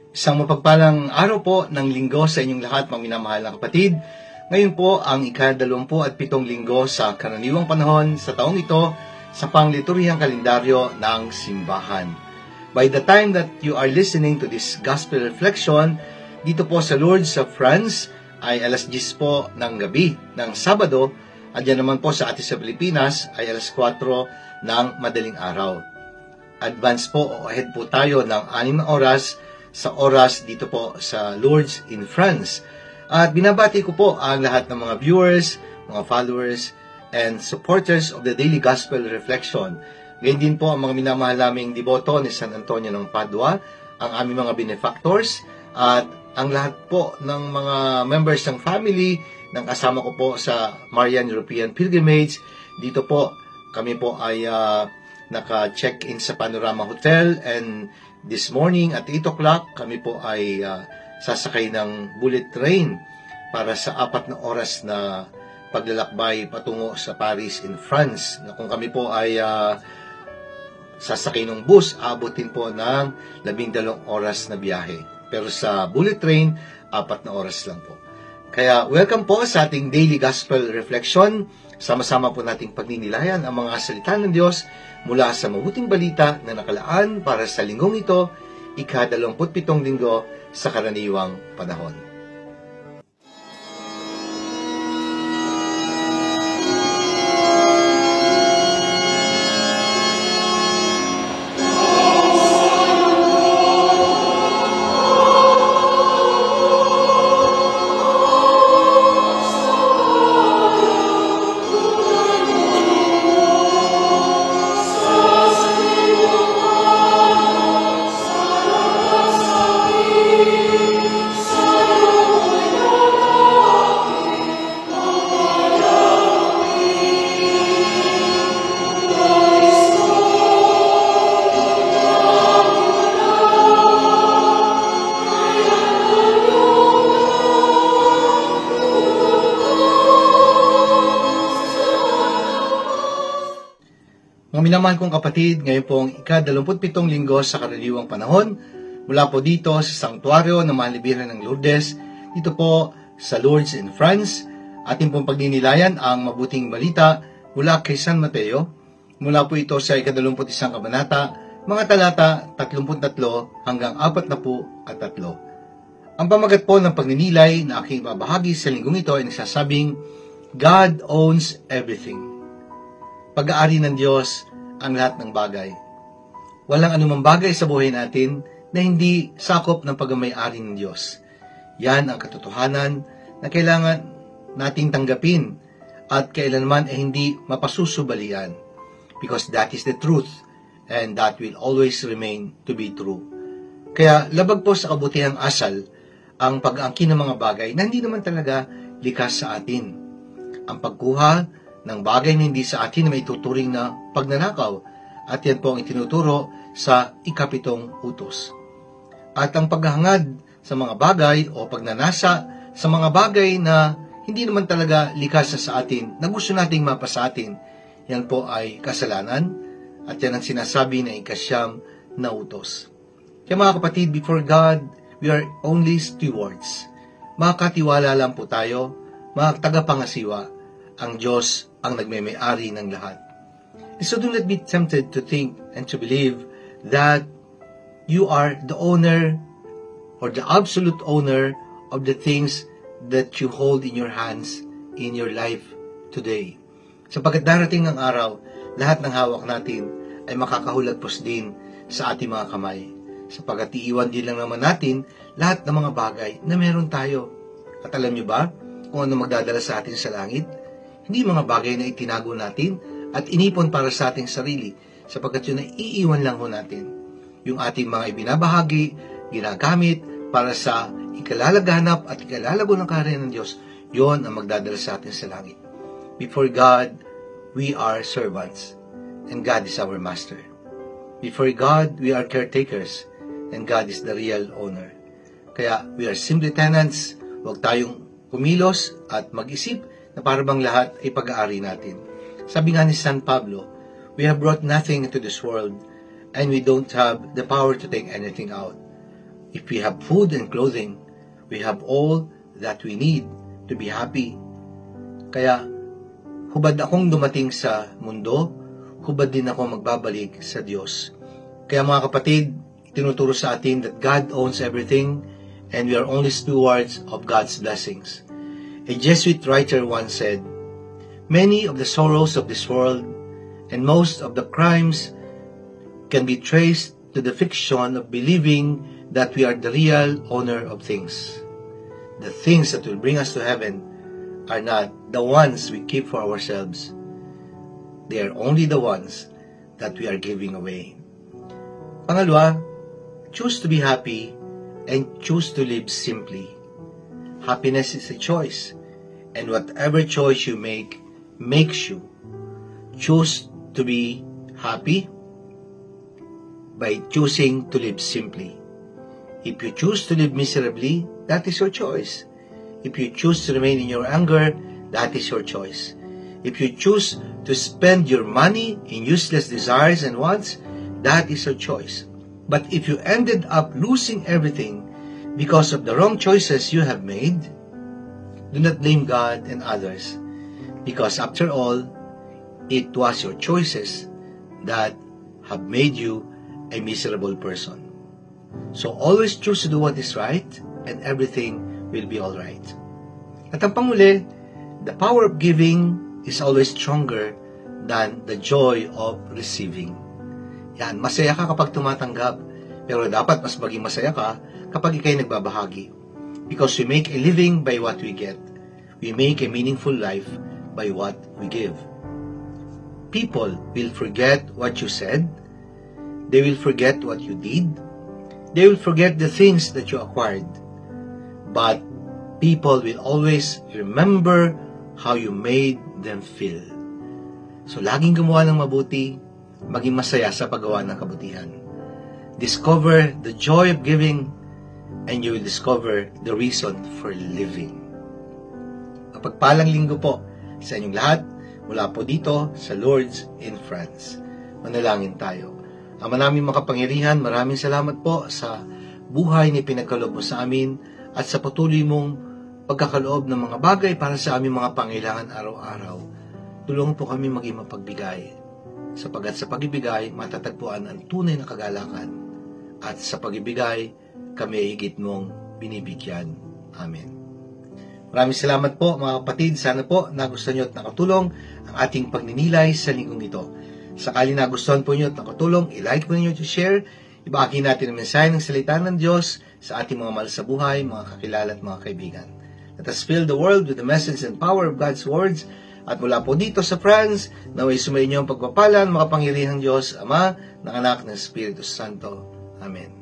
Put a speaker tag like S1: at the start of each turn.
S1: Isang mapagpalang araw po ng linggo sa inyong lahat, mga minamahal na kapatid. Ngayon po ang ika-27 linggo sa karaniwang panahon sa taong ito sa pangliturhiyang kalendaryo ng simbahan. By the time that you are listening to this gospel reflection, dito po sa Lourdes sa France ay alas 10 po ng gabi ng Sabado, at yan naman po sa atin sa Pilipinas ay alas 4 ng madaling araw. Advance po o ahead po tayo ng 6 na oras sa oras dito po sa Lourdes in France. At binabati ko po ang lahat ng mga viewers, mga followers, and supporters of the Daily Gospel Reflection. Ngayon din po ang mga minamahal naming deboto ni San Antonio ng Padua, ang aming mga benefactors, at ang lahat po ng mga members ng family ng kasama ko po sa Marian European Pilgrimage. Dito po, kami po ay naka-check-in sa Panorama Hotel, and this morning at 8 o'clock, kami po ay sasakay ng bullet train para sa 4 na oras na paglalakbay patungo sa Paris in France. Kung kami po ay sasakay ng bus, aabutin po ng 12 oras na biyahe. Pero sa bullet train, 4 na oras lang po. Kaya welcome po sa ating Daily Gospel Reflection. Sama-sama po nating pagninilayan ang mga salita ng Diyos mula sa mabuting balita na nakalaan para sa linggong ito, ika-27 linggo sa karaniwang panahon. Mga minamahal kong kapatid, ngayon pong ika-27 linggo sa karaniwang panahon, mula po dito sa Sanktuaryo ng Mahal-Birhen ng Lourdes, dito po sa Lourdes in France, ating pong pagninilayan ang mabuting balita mula kay San Mateo, mula po ito sa ika-21 kabanata, mga talata 33 hanggang 43. Ang pamagat po ng pagninilay na aking babahagi sa linggong ito ay nagsasabing, God owns everything. Pag-aari ng Diyos ang lahat ng bagay. Walang anumang bagay sa buhay natin na hindi sakop ng pag-may-ari ng Diyos. Yan ang katotohanan na kailangan nating tanggapin at kailanman ay hindi mapasusubalian, because that is the truth and that will always remain to be true. Kaya labag po sa kabutihang asal ang pag-aangkin ng mga bagay na hindi naman talaga likas sa atin. Ang pagkuha ng bagay na hindi sa atin na may tuturing na pagnanakaw, at yan po ang itinuturo sa ika-7 utos. At ang paghahangad sa mga bagay o pagnanasa sa mga bagay na hindi naman talaga likas sa atin, na gusto nating mapasa atin, yan po ay kasalanan, at yan ang sinasabi ng ika-9 na utos. Kaya mga kapatid, before God, we are only stewards. Makatiwala lang po tayo, mga tagapangasiwa. Ang Diyos ang nagmay-ari ng lahat. And so do not be tempted to think and to believe that you are the owner or the absolute owner of the things that you hold in your hands in your life today. Sapagkat darating ang araw, lahat ng hawak natin ay makakahulagpos din sa ating mga kamay. Sapagkat iiwan din lang naman natin lahat ng mga bagay na meron tayo. At alam niyo ba kung ano magdadala sa atin sa langit? Hindi mga bagay na itinago natin at inipon para sa ating sarili, sapagkat yun ay iiwan lang ho natin. Yung ating mga ibinabahagi, ginagamit para sa ikalalaganap at ikalalago ng kaharian ng Diyos, yun ang magdadala sa atin sa langit. Before God, we are servants, and God is our master. Before God, we are caretakers, and God is the real owner. Kaya we are simply tenants. Huwag tayong kumilos at mag-isip na para bang lahat ay pag-aari natin. Sabi nga ni San Pablo, we have brought nothing into this world, and we don't have the power to take anything out. If we have food and clothing, we have all that we need to be happy. Kaya, hubad akong dumating sa mundo, hubad din ako magbabalik sa Diyos. Kaya mga kapatid, tinuturo sa atin that God owns everything and we are only stewards of God's blessings. A Jesuit writer once said, "Many of the sorrows of this world and most of the crimes can be traced to the fiction of believing that we are the real owner of things. The things that will bring us to heaven are not the ones we keep for ourselves. They are only the ones that we are giving away." Pangalawa, choose to be happy and choose to live simply. Happiness is a choice, and whatever choice you make, makes you. Choose to be happy by choosing to live simply. If you choose to live miserably, that is your choice. If you choose to remain in your anger, that is your choice. If you choose to spend your money in useless desires and wants, that is your choice. But if you ended up losing everything because of the wrong choices you have made, do not blame God and others, because after all, it was your choices that have made you a miserable person. So always choose to do what is right, and everything will be all right. At ang panguli, the power of giving is always stronger than the joy of receiving. Yan, masaya ka kapag tumatanggap, pero dapat mas maging masaya ka kapag ikay nagbabahagi. Because we make a living by what we get. We make a meaningful life by what we give. People will forget what you said. They will forget what you did. They will forget the things that you acquired. But people will always remember how you made them feel. So, laging gumawa ng mabuti, maging masaya sa paggawa ng kabutihan. Discover the joy of giving, and you will discover the reason for living. Mapagpalang linggo po sa inyong lahat mula po dito sa Lourdes in France. Manalangin tayo. Ama namin makapangyarihan, maraming salamat po sa buhay na pinagkaloob mo sa amin at sa patuloy mong pagkakaloob ng mga bagay para sa aming mga pangailangan araw-araw. Tulungan po kami maging mapagbigay, sapagat sa pagibigay matatagpuan ang tunay na kagalakan, at sa pagibigay kami ay higit mong binibigyan. Amen. Maraming salamat po mga kapatid. Sana po nagustuhan nyo at nakatulong ang ating pagninilay sa linggong ito. Sakali nagustuhan po nyo at nakatulong, i-like po ninyo at share. Ibahagi natin ang mensahe ng salita ng Diyos sa ating mga mahal sa buhay, mga kakilala at mga kaibigan. Let us fill the world with the message and power of God's words. At mula po dito sa France, naway sumayin niyo ang pagpapalan, makapangyarihang Diyos, Ama, ng Anak, ng Espiritu Santo. Amen.